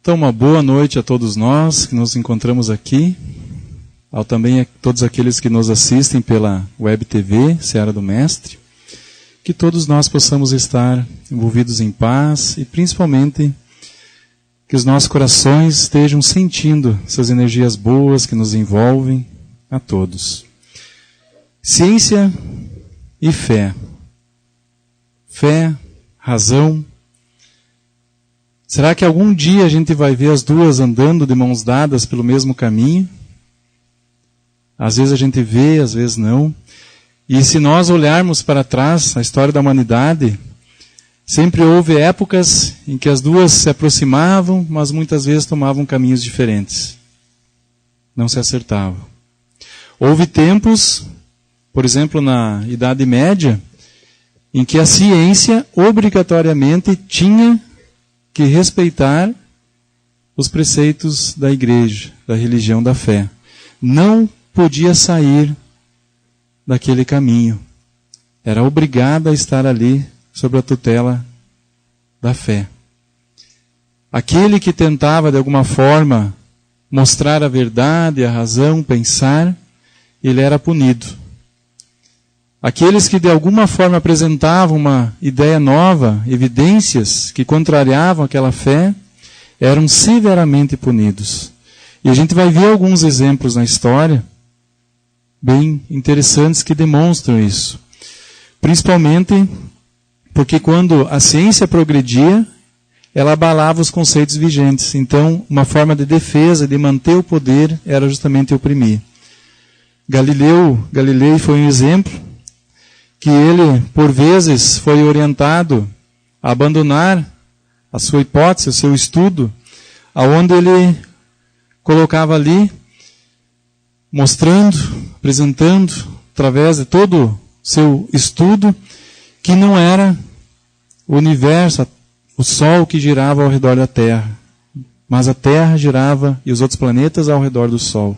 Então, uma boa noite a todos nós que nos encontramos aqui, ao também a todos aqueles que nos assistem pela Web TV, Seara do Mestre, que todos nós possamos estar envolvidos em paz e principalmente que os nossos corações estejam sentindo essas energias boas que nos envolvem a todos. Ciência e fé. Fé, razão. Será que algum dia a gente vai ver as duas andando de mãos dadas pelo mesmo caminho? Às vezes a gente vê, às vezes não. E se nós olharmos para trás, a história da humanidade, sempre houve épocas em que as duas se aproximavam, mas muitas vezes tomavam caminhos diferentes. Não se acertavam. Houve tempos, por exemplo, na Idade Média, em que a ciência obrigatoriamente tinha que respeitar os preceitos da igreja, da religião, da fé. Não podia sair daquele caminho. Era obrigada a estar ali sob a tutela da fé. Aquele que tentava, de alguma forma, mostrar a verdade, a razão, pensar, ele era punido. Aqueles que de alguma forma apresentavam uma ideia nova, evidências que contrariavam aquela fé, eram severamente punidos. E a gente vai ver alguns exemplos na história, bem interessantes, que demonstram isso. Principalmente porque quando a ciência progredia, ela abalava os conceitos vigentes. Então, uma forma de defesa, de manter o poder, era justamente oprimir. Galilei foi um exemplo, que ele, por vezes, foi orientado a abandonar a sua hipótese, o seu estudo, aonde ele colocava ali, mostrando, apresentando, através de todo o seu estudo, que não era o universo, o Sol que girava ao redor da Terra, mas a Terra girava e os outros planetas ao redor do Sol.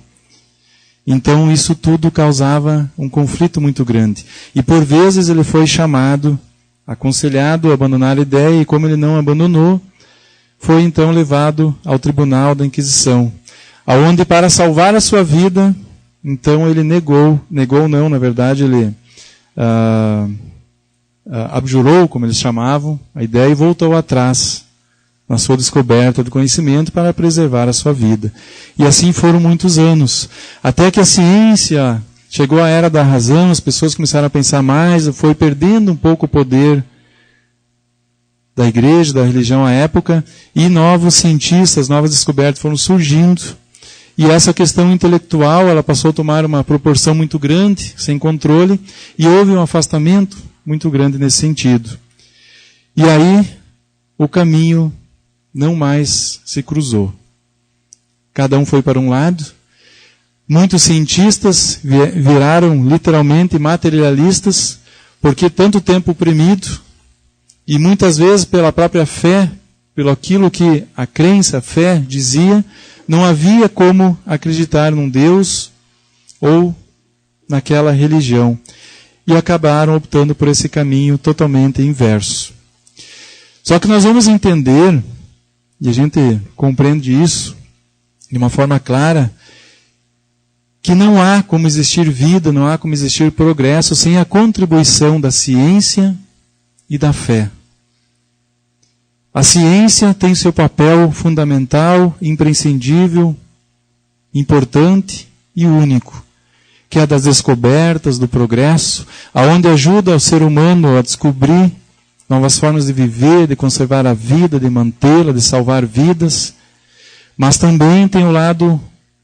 Então isso tudo causava um conflito muito grande. E por vezes ele foi chamado, aconselhado a abandonar a ideia, e como ele não abandonou, foi então levado ao tribunal da Inquisição, aonde para salvar a sua vida, então ele negou não, na verdade ele abjurou, como eles chamavam, a ideia e voltou atrás na sua descoberta do conhecimento para preservar a sua vida. E assim foram muitos anos. Até que a ciência chegou à era da razão, as pessoas começaram a pensar mais, foi perdendo um pouco o poder da igreja, da religião à época, e novos cientistas, novas descobertas foram surgindo. E essa questão intelectual, ela passou a tomar uma proporção muito grande, sem controle, e houve um afastamento muito grande nesse sentido. E aí, o caminho não mais se cruzou. Cada um foi para um lado. Muitos cientistas viraram literalmente materialistas, porque tanto tempo oprimido, e muitas vezes pela própria fé, pelo aquilo que a crença, a fé dizia, não havia como acreditar num Deus ou naquela religião. E acabaram optando por esse caminho totalmente inverso. Só que nós vamos entender, e a gente compreende isso de uma forma clara, que não há como existir vida, não há como existir progresso sem a contribuição da ciência e da fé. A ciência tem seu papel fundamental, imprescindível, importante e único, que é a das descobertas, do progresso, aonde ajuda o ser humano a descobrir novas formas de viver, de conservar a vida, de mantê-la, de salvar vidas. Mas também tem o lado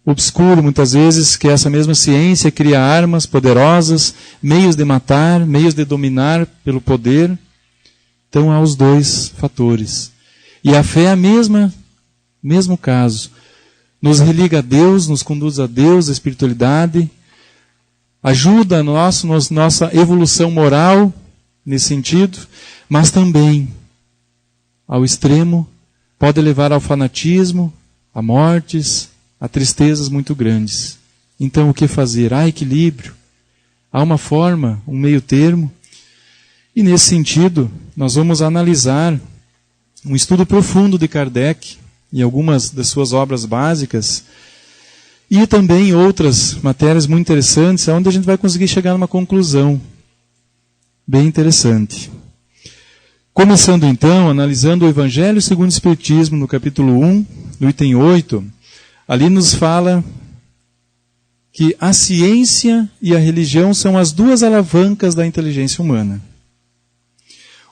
obscuro, muitas vezes, que essa mesma ciência cria armas poderosas, meios de matar, meios de dominar pelo poder. Então há os dois fatores. E a fé é a mesmo caso. Nos religa a Deus, nos conduz a Deus, a espiritualidade, ajuda a nossa evolução moral, nesse sentido, mas também, ao extremo, pode levar ao fanatismo, a mortes, a tristezas muito grandes. Então, o que fazer? Há equilíbrio, há uma forma, um meio termo. E nesse sentido, nós vamos analisar um estudo profundo de Kardec, em algumas das suas obras básicas, e também outras matérias muito interessantes, onde a gente vai conseguir chegar numa conclusão bem interessante. Começando então, analisando o Evangelho segundo o Espiritismo, no capítulo 1, no item 8, ali nos fala que a ciência e a religião são as duas alavancas da inteligência humana.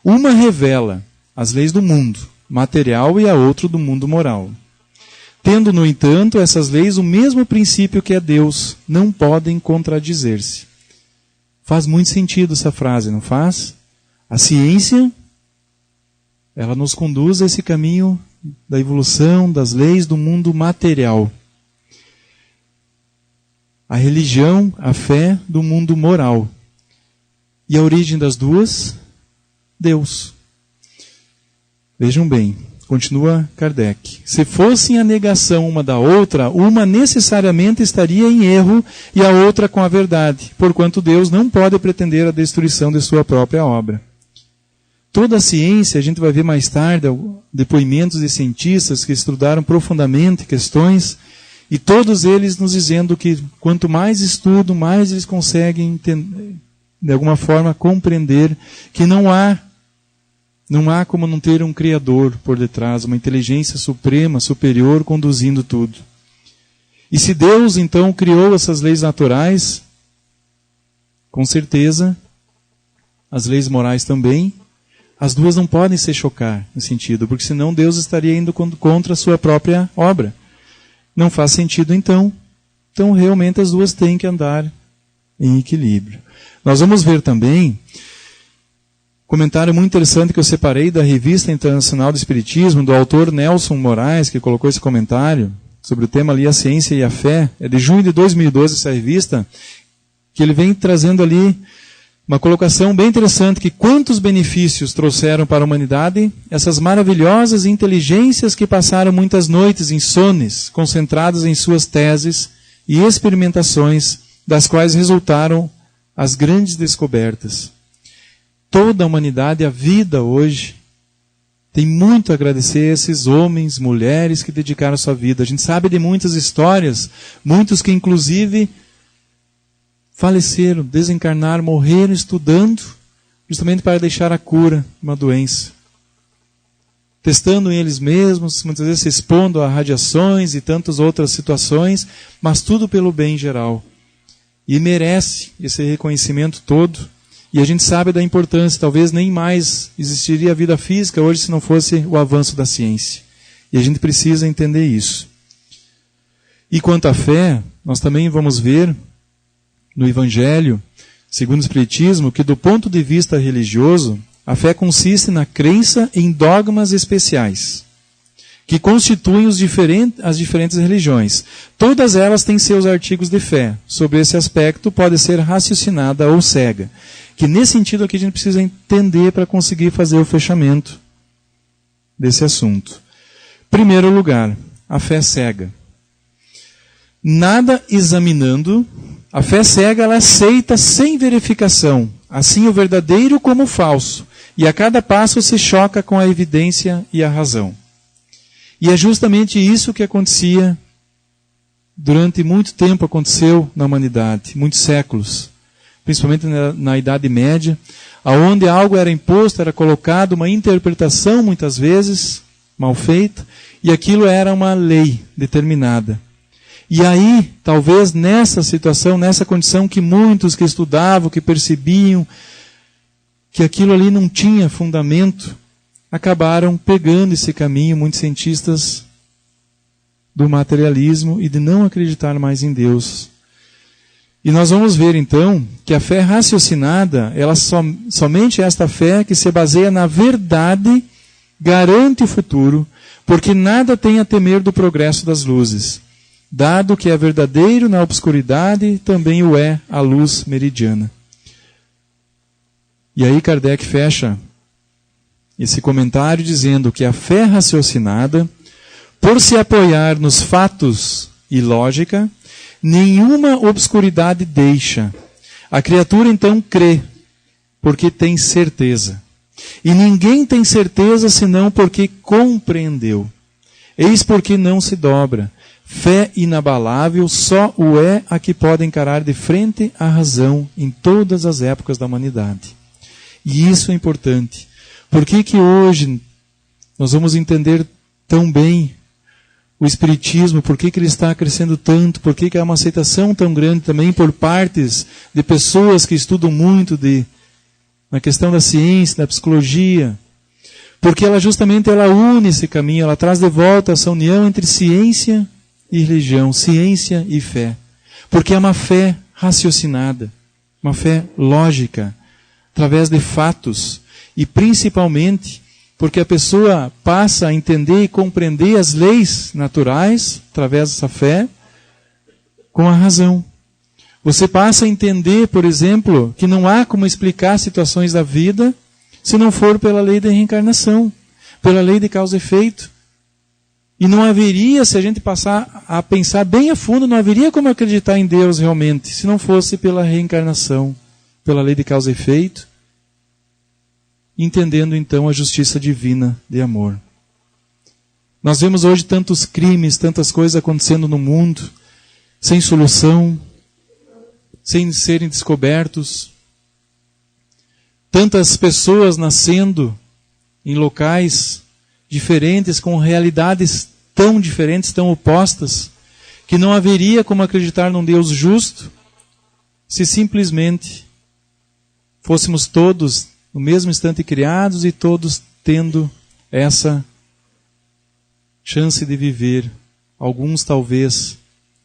Uma revela as leis do mundo material e a outra do mundo moral. Tendo, no entanto, essas leis o mesmo princípio que é Deus, não podem contradizer-se. Faz muito sentido essa frase, não faz? A ciência, ela nos conduz a esse caminho da evolução das leis do mundo material. A religião, a fé do mundo moral. E a origem das duas? Deus. Vejam bem, continua Kardec. Se fossem a negação uma da outra, uma necessariamente estaria em erro e a outra com a verdade, porquanto Deus não pode pretender a destruição de sua própria obra. Toda a ciência, a gente vai ver mais tarde depoimentos de cientistas que estudaram profundamente questões, e todos eles nos dizendo que quanto mais estudam, mais eles conseguem, de alguma forma, compreender que não há como não ter um Criador por detrás, uma inteligência suprema, superior, conduzindo tudo. E se Deus, então, criou essas leis naturais, com certeza, as leis morais também, as duas não podem se chocar, no sentido, porque senão Deus estaria indo contra a sua própria obra. Não faz sentido, então realmente as duas têm que andar em equilíbrio. Nós vamos ver também comentário muito interessante que eu separei da Revista Internacional do Espiritismo, do autor Nelson Moraes, que colocou esse comentário sobre o tema ali, a ciência e a fé. É de junho de 2012 essa revista, que ele vem trazendo ali uma colocação bem interessante, que quantos benefícios trouxeram para a humanidade essas maravilhosas inteligências que passaram muitas noites insones, concentradas em suas teses e experimentações, das quais resultaram as grandes descobertas. Toda a humanidade, a vida hoje, tem muito a agradecer a esses homens, mulheres que dedicaram sua vida. A gente sabe de muitas histórias, muitos que inclusive faleceram, desencarnaram, morreram estudando, justamente para deixar a cura de uma doença. Testando em eles mesmos, muitas vezes se expondo a radiações e tantas outras situações, mas tudo pelo bem geral. E merece esse reconhecimento todo. E a gente sabe da importância, talvez nem mais existiria a vida física hoje se não fosse o avanço da ciência. E a gente precisa entender isso. E quanto à fé, nós também vamos ver no Evangelho, segundo o Espiritismo, que do ponto de vista religioso, a fé consiste na crença em dogmas especiais, que constituem as diferentes religiões. Todas elas têm seus artigos de fé. Sobre esse aspecto pode ser raciocinada ou cega. Que nesse sentido aqui a gente precisa entender para conseguir fazer o fechamento desse assunto. Primeiro lugar, a fé cega. Nada examinando, a fé cega ela aceita sem verificação, assim o verdadeiro como o falso, e a cada passo se choca com a evidência e a razão. E é justamente isso que acontecia durante muito tempo, aconteceu na humanidade, muitos séculos, principalmente na Idade Média, onde algo era imposto, era colocado, uma interpretação muitas vezes mal feita, e aquilo era uma lei determinada. E aí, talvez nessa situação, nessa condição que muitos que estudavam, que percebiam que aquilo ali não tinha fundamento, acabaram pegando esse caminho, muitos cientistas, do materialismo e de não acreditar mais em Deus. E nós vamos ver então que a fé raciocinada, ela somente esta fé que se baseia na verdade, garante o futuro, porque nada tem a temer do progresso das luzes. Dado que é verdadeiro na obscuridade, também o é a luz meridiana. E aí Kardec fecha esse comentário dizendo que a fé raciocinada, por se apoiar nos fatos e lógica, nenhuma obscuridade deixa. A criatura então crê, porque tem certeza. E ninguém tem certeza senão porque compreendeu. Eis porque não se dobra. Fé inabalável só o é a que pode encarar de frente a razão em todas as épocas da humanidade. E isso é importante. Por que hoje nós vamos entender tão bem o Espiritismo? Por que ele está crescendo tanto? Por que há uma aceitação tão grande também por partes de pessoas que estudam muito na questão da ciência, da psicologia? Porque ela justamente une esse caminho, ela traz de volta essa união entre ciência e religião, ciência e fé. Porque é uma fé raciocinada, uma fé lógica, através de fatos. E principalmente porque a pessoa passa a entender e compreender as leis naturais, através dessa fé, com a razão. Você passa a entender, por exemplo, que não há como explicar situações da vida se não for pela lei da reencarnação, pela lei de causa e efeito. E não haveria, se a gente passar a pensar bem a fundo, não haveria como acreditar em Deus realmente, se não fosse pela reencarnação, pela lei de causa e efeito, entendendo então a justiça divina de amor. Nós vemos hoje tantos crimes, tantas coisas acontecendo no mundo, sem solução, sem serem descobertos. Tantas pessoas nascendo em locais diferentes, com realidades tão diferentes, tão opostas, que não haveria como acreditar num Deus justo, se simplesmente fôssemos todos no mesmo instante criados e todos tendo essa chance de viver, alguns talvez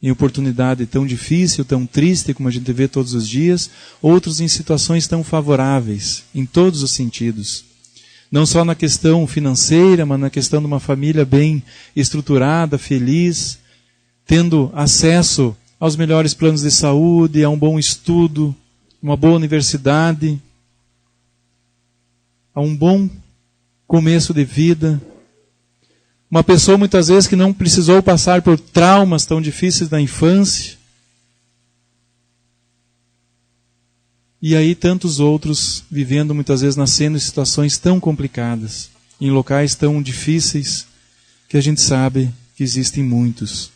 em oportunidade tão difícil, tão triste como a gente vê todos os dias, outros em situações tão favoráveis, em todos os sentidos. Não só na questão financeira, mas na questão de uma família bem estruturada, feliz, tendo acesso aos melhores planos de saúde, a um bom estudo, uma boa universidade, a um bom começo de vida. Uma pessoa muitas vezes que não precisou passar por traumas tão difíceis na infância. E aí tantos outros vivendo muitas vezes, nascendo em situações tão complicadas, em locais tão difíceis, que a gente sabe que existem muitos.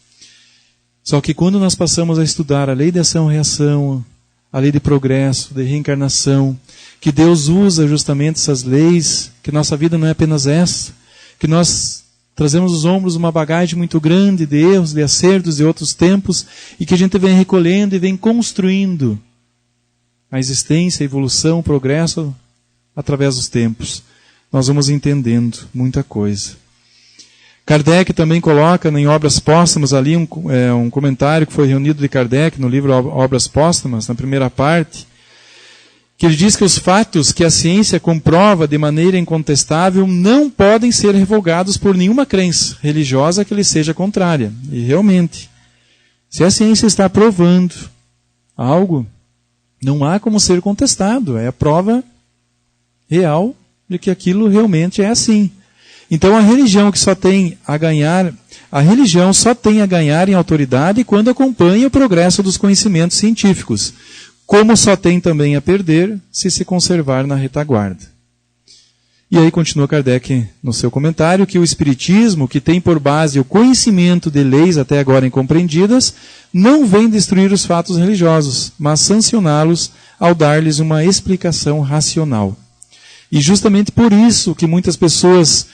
Só que quando nós passamos a estudar a lei de ação e reação, a lei de progresso, de reencarnação, que Deus usa justamente essas leis, que nossa vida não é apenas essa, que nós trazemos nos ombros uma bagagem muito grande de erros, de acertos de outros tempos, e que a gente vem recolhendo e vem construindo a existência, a evolução, o progresso através dos tempos. Nós vamos entendendo muita coisa. Kardec também coloca em Obras Póstumas ali um comentário que foi reunido de Kardec no livro Obras Póstumas, na primeira parte, que ele diz que os fatos que a ciência comprova de maneira incontestável não podem ser revogados por nenhuma crença religiosa que lhe seja contrária. E realmente, se a ciência está provando algo, não há como ser contestado. É a prova real de que aquilo realmente é assim. Então a religião que só tem a ganhar, a religião só tem a ganhar em autoridade quando acompanha o progresso dos conhecimentos científicos, como só tem também a perder se conservar na retaguarda. E aí continua Kardec no seu comentário que o Espiritismo, que tem por base o conhecimento de leis até agora incompreendidas, não vem destruir os fatos religiosos, mas sancioná-los ao dar-lhes uma explicação racional. E justamente por isso que muitas pessoas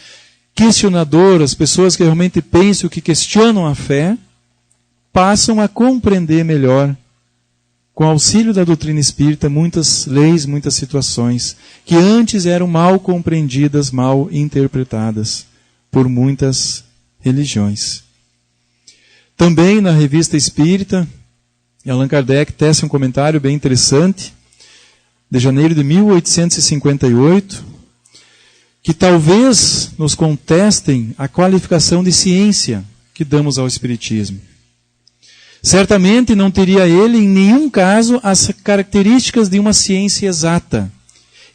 questionadoras, pessoas que realmente pensam, que questionam a fé, passam a compreender melhor, com auxílio da doutrina espírita, muitas leis, muitas situações que antes eram mal compreendidas, mal interpretadas por muitas religiões. Também na Revista Espírita, Allan Kardec tece um comentário bem interessante, de janeiro de 1858, que talvez nos contestem a qualificação de ciência que damos ao Espiritismo. Certamente não teria ele, em nenhum caso, as características de uma ciência exata.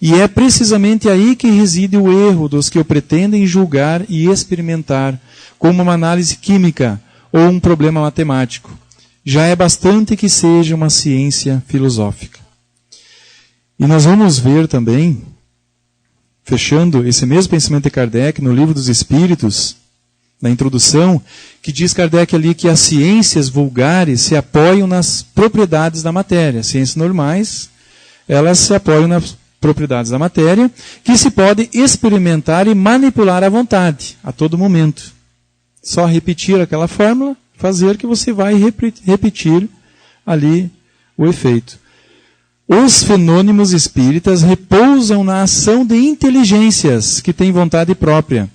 E é precisamente aí que reside o erro dos que o pretendem julgar e experimentar como uma análise química ou um problema matemático. Já é bastante que seja uma ciência filosófica. E nós vamos ver também, fechando esse mesmo pensamento de Kardec no Livro dos Espíritos, na introdução, que diz Kardec ali que as ciências vulgares se apoiam nas propriedades da matéria. As ciências normais, elas se apoiam nas propriedades da matéria, que se pode experimentar e manipular à vontade, a todo momento. Só repetir aquela fórmula, fazer que você vai repetir ali o efeito. Os fenômenos espíritas repousam na ação de inteligências que têm vontade própria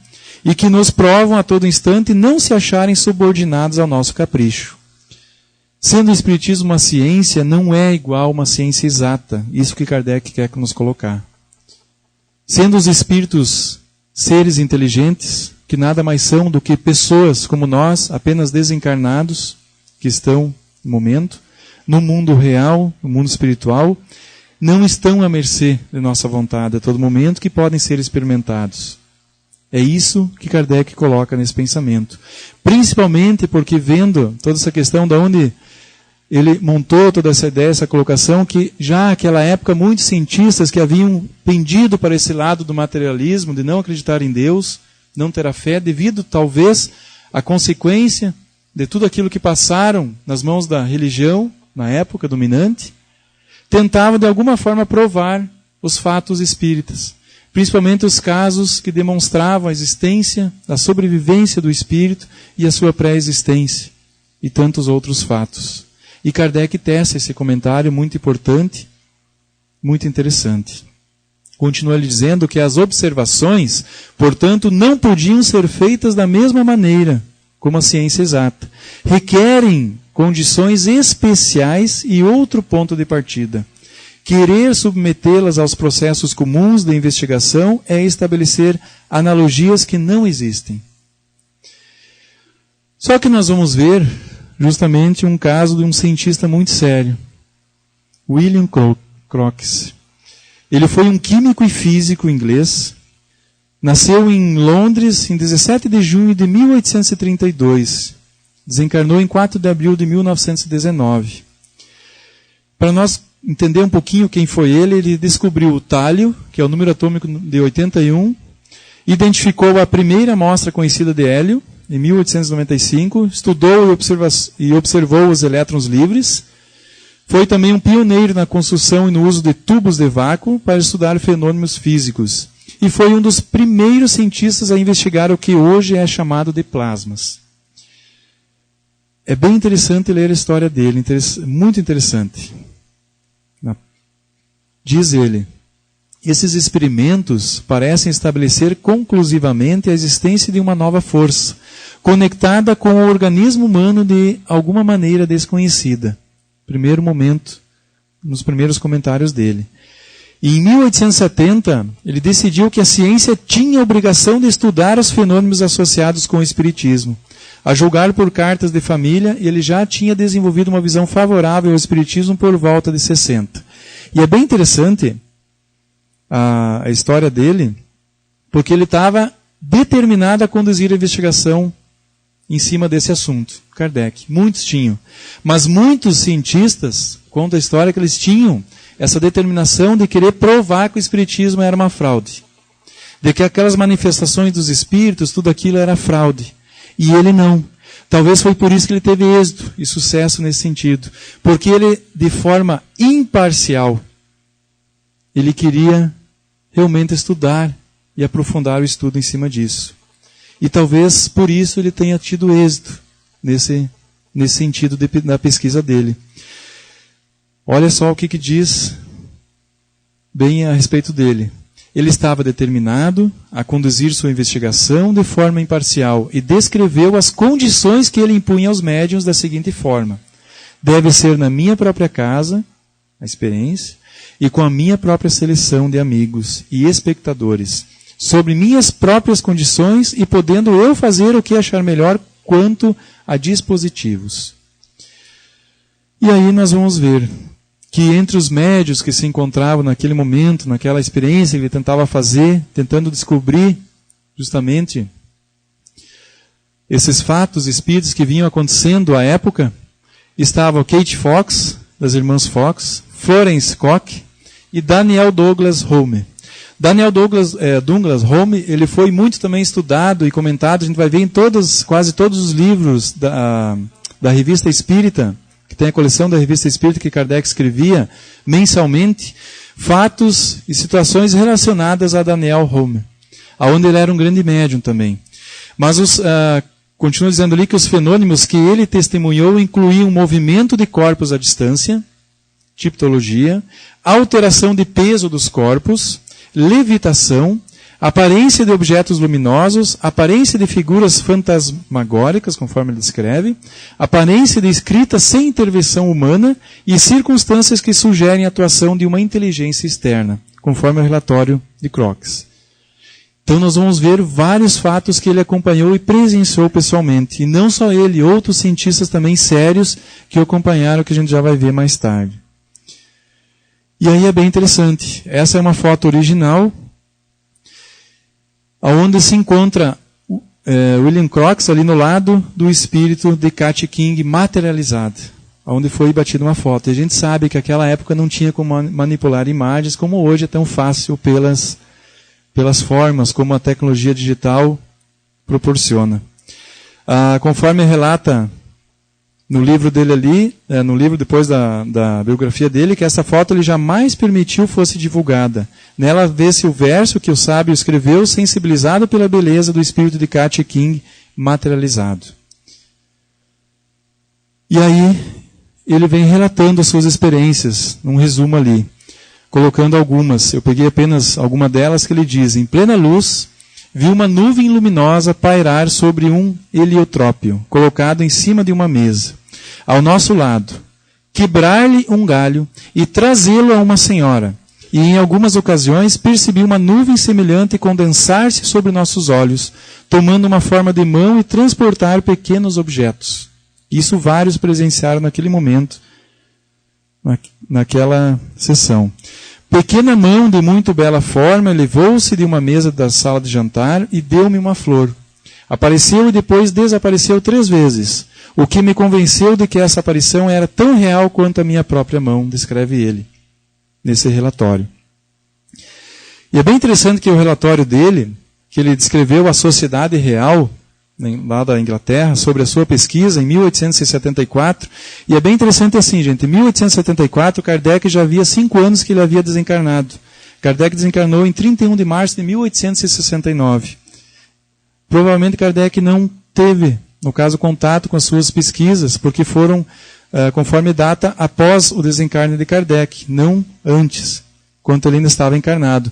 e que nos provam a todo instante não se acharem subordinados ao nosso capricho. Sendo o Espiritismo uma ciência, não é igual a uma ciência exata. Isso que Kardec quer nos colocar. Sendo os espíritos seres inteligentes, que nada mais são do que pessoas como nós, apenas desencarnados, que estão no momento, no mundo real, no mundo espiritual, não estão à mercê de nossa vontade a todo momento, que podem ser experimentados. É isso que Kardec coloca nesse pensamento. Principalmente porque vendo toda essa questão de onde ele montou toda essa ideia, essa colocação, que já naquela época muitos cientistas que haviam pendido para esse lado do materialismo, de não acreditar em Deus, não ter a fé, devido talvez à consequência de tudo aquilo que passaram nas mãos da religião, na época dominante, tentavam de alguma forma provar os fatos espíritas. Principalmente os casos que demonstravam a existência, a sobrevivência do espírito e a sua pré-existência, e tantos outros fatos. E Kardec tece esse comentário muito importante, muito interessante. Continua lhe dizendo que as observações, portanto, não podiam ser feitas da mesma maneira como a ciência exata. Requerem condições especiais e outro ponto de partida. Querer submetê-las aos processos comuns de investigação é estabelecer analogias que não existem. Só que nós vamos ver justamente um caso de um cientista muito sério, William Crookes. Ele foi um químico e físico inglês, nasceu em Londres em 17 de junho de 1832, desencarnou em 4 de abril de 1919. Para nós entender um pouquinho quem foi ele descobriu o tálio, que é o número atômico de 81, identificou a primeira amostra conhecida de hélio, em 1895, estudou e observou os elétrons livres, foi também um pioneiro na construção e no uso de tubos de vácuo para estudar fenômenos físicos, e foi um dos primeiros cientistas a investigar o que hoje é chamado de plasmas. É bem interessante ler a história dele, muito interessante. Diz ele, esses experimentos parecem estabelecer conclusivamente a existência de uma nova força, conectada com o organismo humano de alguma maneira desconhecida. Primeiro momento, nos primeiros comentários dele. E em 1870, ele decidiu que a ciência tinha a obrigação de estudar os fenômenos associados com o espiritismo. A julgar por cartas de família, ele já tinha desenvolvido uma visão favorável ao espiritismo por volta de 60. E é bem interessante a história dele, porque ele estava determinado a conduzir a investigação em cima desse assunto, Kardec. Muitos tinham. Mas muitos cientistas contam a história que eles tinham essa determinação de querer provar que o espiritismo era uma fraude. De que aquelas manifestações dos espíritos, tudo aquilo era fraude. E ele não. Talvez foi por isso que ele teve êxito e sucesso nesse sentido. Porque ele, de forma imparcial, ele queria realmente estudar e aprofundar o estudo em cima disso. E talvez por isso ele tenha tido êxito nesse sentido da pesquisa dele. Olha só o que diz bem a respeito dele. Ele estava determinado a conduzir sua investigação de forma imparcial e descreveu as condições que ele impunha aos médiuns da seguinte forma: deve ser na minha própria casa, a experiência, e com a minha própria seleção de amigos e espectadores, sobre minhas próprias condições e podendo eu fazer o que achar melhor quanto a dispositivos. E aí nós vamos ver que entre os médios que se encontravam naquele momento, naquela experiência que ele tentava fazer, tentando descobrir justamente esses fatos espíritos que vinham acontecendo à época, estavam Kate Fox, das irmãs Fox, Florence Koch e Daniel Douglas Home. Daniel Douglas Home, ele foi muito também estudado e comentado, a gente vai ver em quase todos os livros da Revista Espírita, que tem a coleção da Revista Espírita que Kardec escrevia mensalmente, fatos e situações relacionadas a Daniel Home, onde ele era um grande médium também. Mas continua dizendo ali que os fenômenos que ele testemunhou incluíam movimento de corpos à distância, tipologia, alteração de peso dos corpos, levitação, aparência de objetos luminosos, aparência de figuras fantasmagóricas, conforme ele descreve, aparência de escrita sem intervenção humana e circunstâncias que sugerem a atuação de uma inteligência externa, conforme o relatório de Crookes. Então nós vamos ver vários fatos que ele acompanhou e presenciou pessoalmente. E não só ele, outros cientistas também sérios que o acompanharam, que a gente já vai ver mais tarde. E aí é bem interessante. Essa é uma foto original, onde se encontra William Crookes ali no lado do espírito de Kat King materializado, onde foi batida uma foto. E a gente sabe que naquela época não tinha como manipular imagens, como hoje é tão fácil pelas formas como a tecnologia digital proporciona. Conforme relata no livro dele ali, no livro depois da biografia dele, que essa foto ele jamais permitiu fosse divulgada. Nela vê-se o verso que o sábio escreveu, sensibilizado pela beleza do espírito de Kat King materializado. E aí ele vem relatando as suas experiências, num resumo ali, colocando algumas. Eu peguei apenas alguma delas que ele diz: em plena luz, vi uma nuvem luminosa pairar sobre um heliotrópio, colocado em cima de uma mesa, ao nosso lado, quebrar-lhe um galho e trazê-lo a uma senhora. E em algumas ocasiões percebi uma nuvem semelhante condensar-se sobre nossos olhos, tomando uma forma de mão e transportar pequenos objetos. Isso vários presenciaram naquele momento, naquela sessão. Pequena mão de muito bela forma elevou-se de uma mesa da sala de jantar e deu-me uma flor. Apareceu e depois desapareceu 3 vezes, o que me convenceu de que essa aparição era tão real quanto a minha própria mão, descreve ele, nesse relatório. E é bem interessante que o relatório dele, que ele descreveu a Sociedade Real, lá da Inglaterra, sobre a sua pesquisa em 1874, e é bem interessante assim, gente, em 1874 Kardec já havia 5 anos que ele havia desencarnado. Kardec desencarnou em 31 de março de 1869. Provavelmente Kardec não teve, no caso, contato com as suas pesquisas, porque foram, conforme data, após o desencarne de Kardec, não antes, quando ele ainda estava encarnado.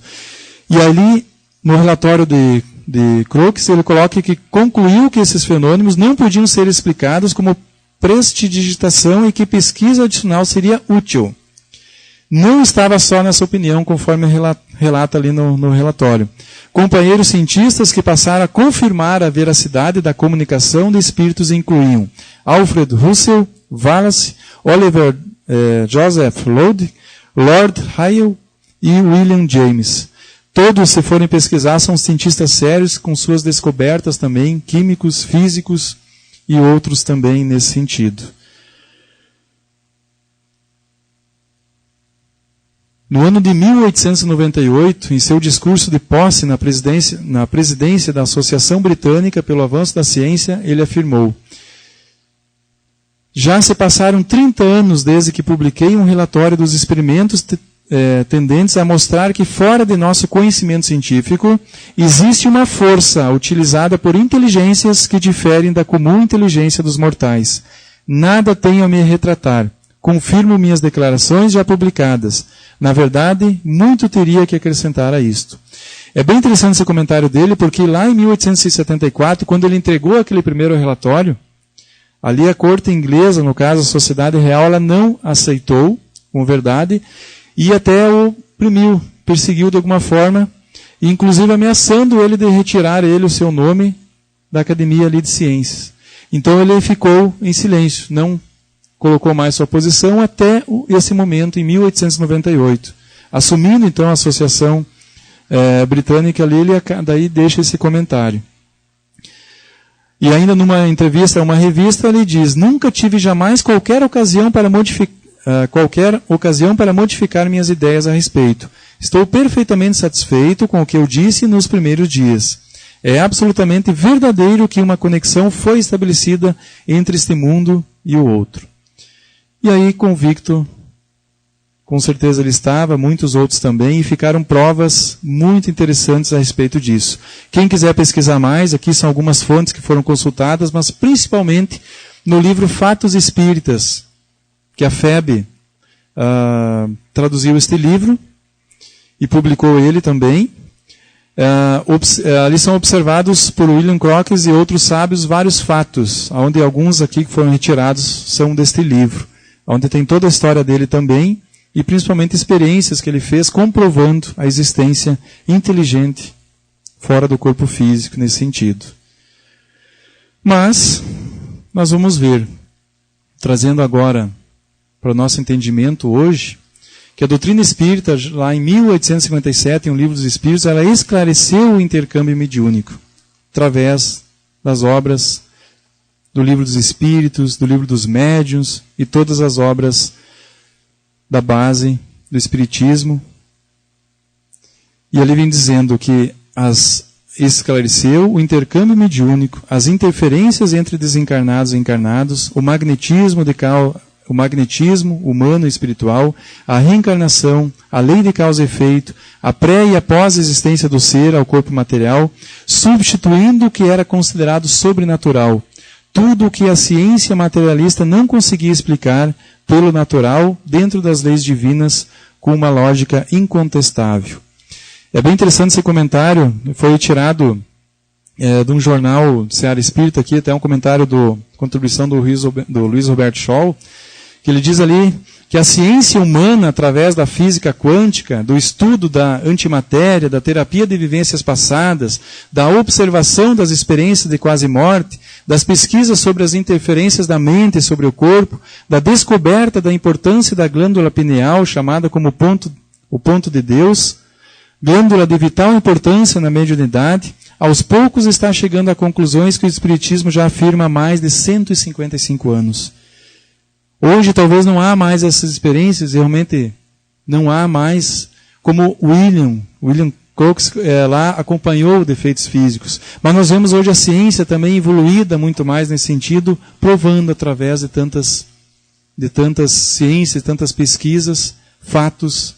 E ali, no relatório de Crookes, ele coloca que concluiu que esses fenômenos não podiam ser explicados como prestidigitação e que pesquisa adicional seria útil. Não estava só nessa opinião, conforme relata ali no relatório. Companheiros cientistas que passaram a confirmar a veracidade da comunicação de espíritos incluíam Alfred Russel Wallace, Oliver Joseph Lodge, Lord Hale e William James. Todos, se forem pesquisar, são cientistas sérios com suas descobertas também, químicos, físicos e outros também nesse sentido. No ano de 1898, em seu discurso de posse na presidência da Associação Britânica pelo Avanço da Ciência, ele afirmou: já se passaram 30 anos desde que publiquei um relatório dos experimentos tendentes a mostrar que fora de nosso conhecimento científico existe uma força utilizada por inteligências que diferem da comum inteligência dos mortais. Nada tenho a me retratar. Confirmo minhas declarações já publicadas. Na verdade, muito teria que acrescentar a isto. É bem interessante esse comentário dele, porque lá em 1874, quando ele entregou aquele primeiro relatório, ali a corte inglesa, no caso a Sociedade Real, ela não aceitou com verdade e até o oprimiu, perseguiu de alguma forma, inclusive ameaçando ele de retirar o seu nome da Academia ali de Ciências. Então ele ficou em silêncio, não colocou mais sua posição até esse momento, em 1898. Assumindo então a Associação Britânica ali, ele daí deixa esse comentário. E ainda numa entrevista a uma revista, ele diz: nunca tive jamais qualquer ocasião para modificar minhas ideias a respeito. Estou perfeitamente satisfeito com o que eu disse nos primeiros dias. É absolutamente verdadeiro que uma conexão foi estabelecida entre este mundo e o outro. E aí, convicto, com certeza ele estava, muitos outros também, e ficaram provas muito interessantes a respeito disso. Quem quiser pesquisar mais, aqui são algumas fontes que foram consultadas, mas principalmente no livro Fatos Espíritas, que a FEB traduziu este livro e publicou ele também. Ali são observados por William Crookes e outros sábios vários fatos, onde alguns aqui que foram retirados são deste livro, onde tem toda a história dele também, e principalmente experiências que ele fez comprovando a existência inteligente fora do corpo físico nesse sentido. Mas nós vamos ver, trazendo agora para o nosso entendimento hoje, que a doutrina espírita, lá em 1857, em um livro dos Espíritos, ela esclareceu o intercâmbio mediúnico, através das obras do livro dos Espíritos, do livro dos Médiuns, e todas as obras da base do Espiritismo. E ali vem dizendo que esclareceu o intercâmbio mediúnico, as interferências entre desencarnados e encarnados, o magnetismo humano e espiritual, a reencarnação, a lei de causa e efeito, a pré e a pós-existência do ser ao corpo material, substituindo o que era considerado sobrenatural, tudo o que a ciência materialista não conseguia explicar pelo natural, dentro das leis divinas, com uma lógica incontestável. É bem interessante esse comentário, foi tirado de um jornal Seara Espírita aqui, até um comentário contribuição do Luiz Roberto Scholl, que ele diz ali que a ciência humana, através da física quântica, do estudo da antimatéria, da terapia de vivências passadas, da observação das experiências de quase-morte, das pesquisas sobre as interferências da mente sobre o corpo, da descoberta da importância da glândula pineal, chamada como o ponto de Deus, glândula de vital importância na mediunidade, aos poucos está chegando a conclusões que o Espiritismo já afirma há mais de 155 anos. Hoje talvez não há mais essas experiências, realmente não há mais, como William Crookes lá acompanhou defeitos físicos. Mas nós vemos hoje a ciência também evoluída muito mais nesse sentido, provando através de tantas ciências, tantas pesquisas, fatos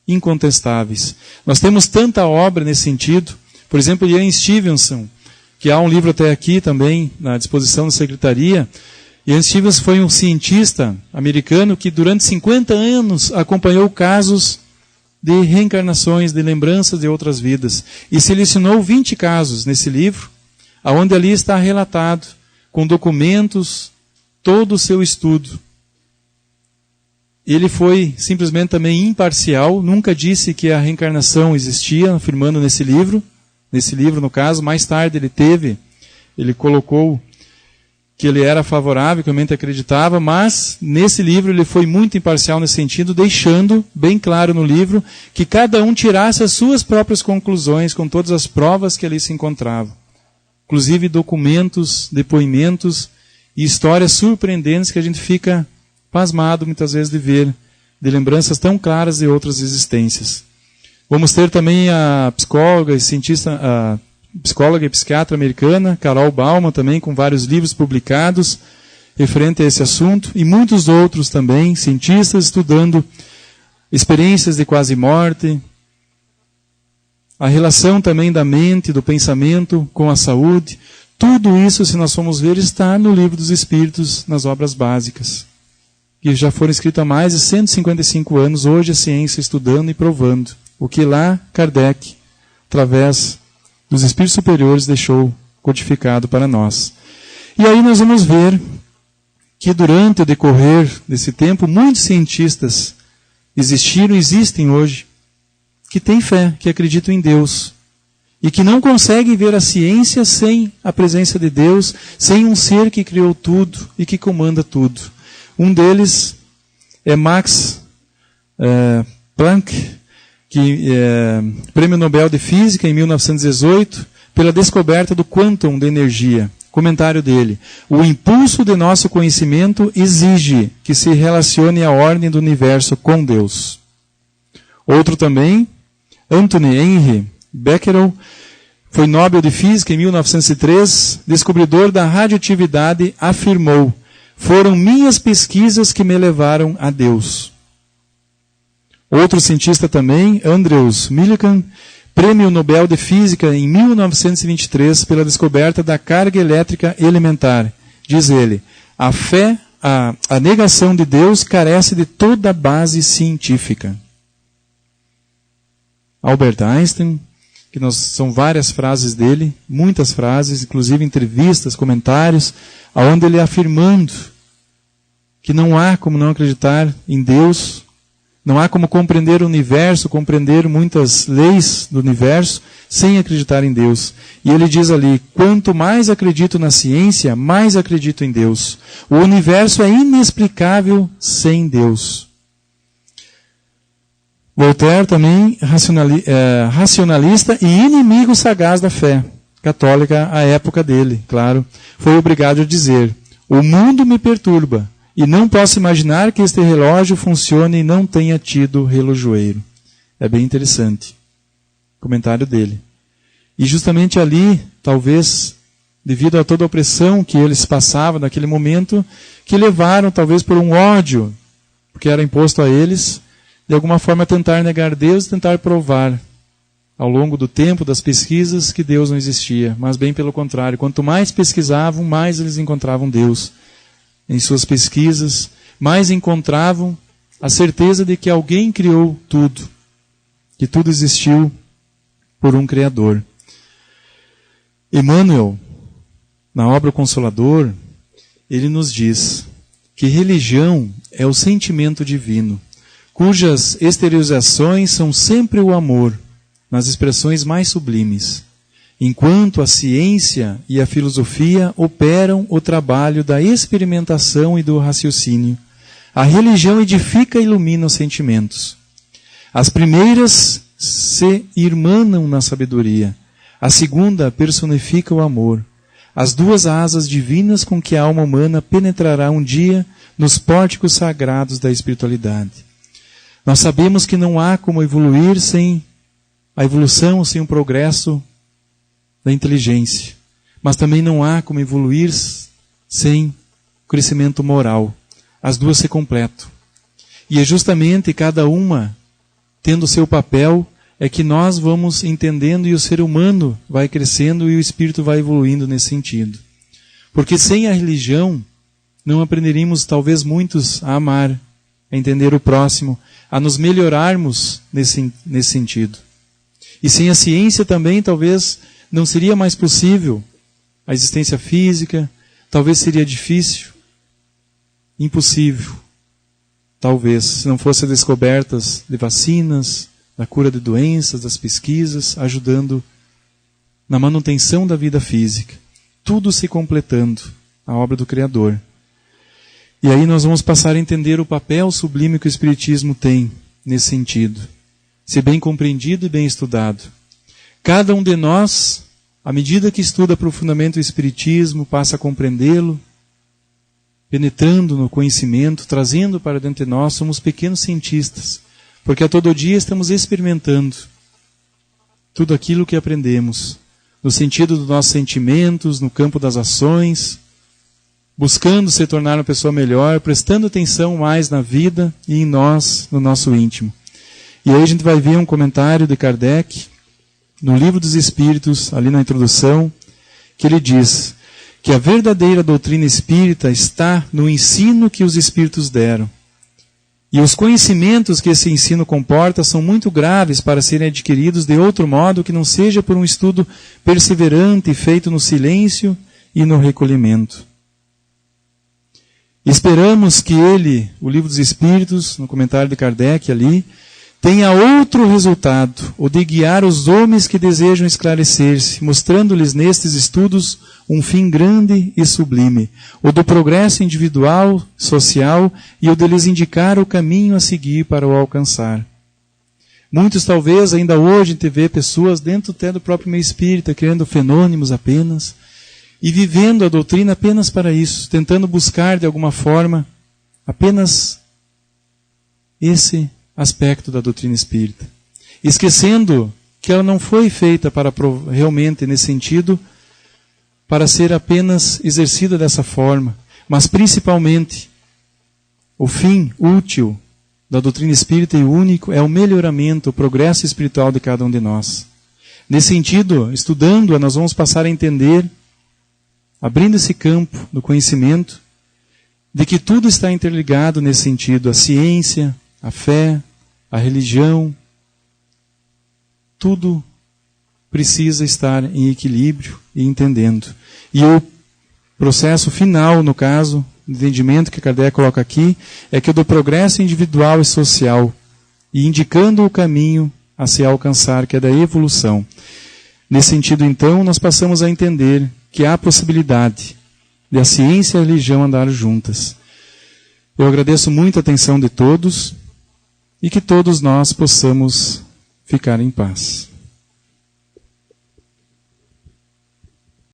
incontestáveis. Nós temos tanta obra nesse sentido, por exemplo, Ian Stevenson, que há um livro até aqui também, na disposição da secretaria. Ian Stevenson foi um cientista americano que durante 50 anos acompanhou casos de reencarnações, de lembranças de outras vidas. E selecionou 20 casos nesse livro, onde ali está relatado, com documentos, todo o seu estudo. Ele foi simplesmente também imparcial, nunca disse que a reencarnação existia, afirmando nesse livro no caso. Mais tarde ele colocou que ele era favorável, que realmente acreditava, mas nesse livro ele foi muito imparcial nesse sentido, deixando bem claro no livro que cada um tirasse as suas próprias conclusões com todas as provas que ali se encontravam. Inclusive documentos, depoimentos e histórias surpreendentes que a gente fica pasmado muitas vezes de ver, de lembranças tão claras de outras existências. Vamos ter também a psicóloga e psiquiatra americana, Carol Bauman, também com vários livros publicados referente a esse assunto, e muitos outros também, cientistas estudando experiências de quase-morte, a relação também da mente, do pensamento com a saúde. Tudo isso, se nós formos ver, está no Livro dos Espíritos, nas obras básicas, que já foram escritas há mais de 155 anos, hoje a ciência estudando e provando o que lá Kardec, através dos Espíritos Superiores, deixou codificado para nós. E aí nós vamos ver que durante o decorrer desse tempo, muitos cientistas existiram e existem hoje, que têm fé, que acreditam em Deus, e que não conseguem ver a ciência sem a presença de Deus, sem um ser que criou tudo e que comanda tudo. Um deles é Max Planck, Prêmio Nobel de Física em 1918, pela descoberta do quantum de energia. Comentário dele: o impulso de nosso conhecimento exige que se relacione a ordem do universo com Deus. Outro também, Anthony Henry Becquerel foi Nobel de Física em 1903, descobridor da radioatividade, afirmou: foram minhas pesquisas que me levaram a Deus. Outro cientista também, Andrews Millikan, Prêmio Nobel de Física em 1923 pela descoberta da carga elétrica elementar. Diz ele: a negação de Deus carece de toda base científica. Albert Einstein, são várias frases dele, muitas frases, inclusive entrevistas, comentários, onde ele afirmando que não há como não acreditar em Deus, não há como compreender o universo, compreender muitas leis do universo, sem acreditar em Deus. E ele diz ali: quanto mais acredito na ciência, mais acredito em Deus. O universo é inexplicável sem Deus. Voltaire também, racionalista e inimigo sagaz da fé católica à época dele, claro, foi obrigado a dizer: o mundo me perturba, e não posso imaginar que este relógio funcione e não tenha tido relojoeiro. É bem interessante o comentário dele. E justamente ali, talvez, devido a toda a opressão que eles passavam naquele momento, que levaram, talvez por um ódio que era imposto a eles, de alguma forma tentar negar Deus e tentar provar, ao longo do tempo das pesquisas, que Deus não existia. Mas bem pelo contrário, quanto mais pesquisavam, mais eles encontravam Deus em suas pesquisas, mais encontravam a certeza de que alguém criou tudo, que tudo existiu por um Criador. Emmanuel, na obra O Consolador, ele nos diz que religião é o sentimento divino, cujas exteriorizações são sempre o amor, nas expressões mais sublimes, enquanto a ciência e a filosofia operam o trabalho da experimentação e do raciocínio. A religião edifica e ilumina os sentimentos. As primeiras se irmanam na sabedoria, a segunda personifica o amor. As duas asas divinas com que a alma humana penetrará um dia nos pórticos sagrados da espiritualidade. Nós sabemos que não há como evoluir sem a evolução, sem o progresso da inteligência. Mas também não há como evoluir sem o crescimento moral. As duas se completam. E é justamente cada uma tendo o seu papel é que nós vamos entendendo e o ser humano vai crescendo e o espírito vai evoluindo nesse sentido. Porque sem a religião não aprenderíamos, talvez muitos, a amar, a entender o próximo, a nos melhorarmos nesse sentido. E sem a ciência também, talvez, não seria mais possível a existência física, talvez seria difícil, impossível, talvez, se não fossem descobertas de vacinas, da cura de doenças, das pesquisas, ajudando na manutenção da vida física. Tudo se completando, a obra do Criador. E aí nós vamos passar a entender o papel sublime que o Espiritismo tem nesse sentido. Se bem compreendido e bem estudado. Cada um de nós, à medida que estuda profundamente o Espiritismo, passa a compreendê-lo, penetrando no conhecimento, trazendo para dentro de nós, somos pequenos cientistas, porque a todo dia estamos experimentando tudo aquilo que aprendemos, no sentido dos nossos sentimentos, no campo das ações, buscando se tornar uma pessoa melhor, prestando atenção mais na vida e em nós, no nosso íntimo. E aí a gente vai ver um comentário de Kardec, no Livro dos Espíritos, ali na introdução, que ele diz que a verdadeira doutrina espírita está no ensino que os espíritos deram. E os conhecimentos que esse ensino comporta são muito graves para serem adquiridos de outro modo que não seja por um estudo perseverante feito no silêncio e no recolhimento. Esperamos que ele, o Livro dos Espíritos, no comentário de Kardec ali, tenha outro resultado, o de guiar os homens que desejam esclarecer-se, mostrando-lhes nestes estudos um fim grande e sublime, o do progresso individual, social e o de lhes indicar o caminho a seguir para o alcançar. Muitos talvez ainda hoje te vê pessoas dentro até do próprio meio espírita, criando fenômenos apenas, e vivendo a doutrina apenas para isso, tentando buscar de alguma forma apenas esse aspecto da doutrina espírita. esquecendo que ela não foi feita para realmente, nesse sentido, para ser apenas exercida dessa forma, mas principalmente o fim útil da doutrina espírita e único é o melhoramento, o progresso espiritual de cada um de nós. Nesse sentido, estudando-a, nós vamos passar a entender, abrindo esse campo do conhecimento, de que tudo está interligado nesse sentido, a ciência, a fé, a religião, tudo precisa estar em equilíbrio e entendendo. E o processo final, no caso, de entendimento que Kardec coloca aqui, é que o do progresso individual e social, e indicando o caminho a se alcançar, que é da evolução. Nesse sentido, então, nós passamos a entender que há a possibilidade de a ciência e a religião andar juntas. Eu agradeço muito a atenção de todos e que todos nós possamos ficar em paz.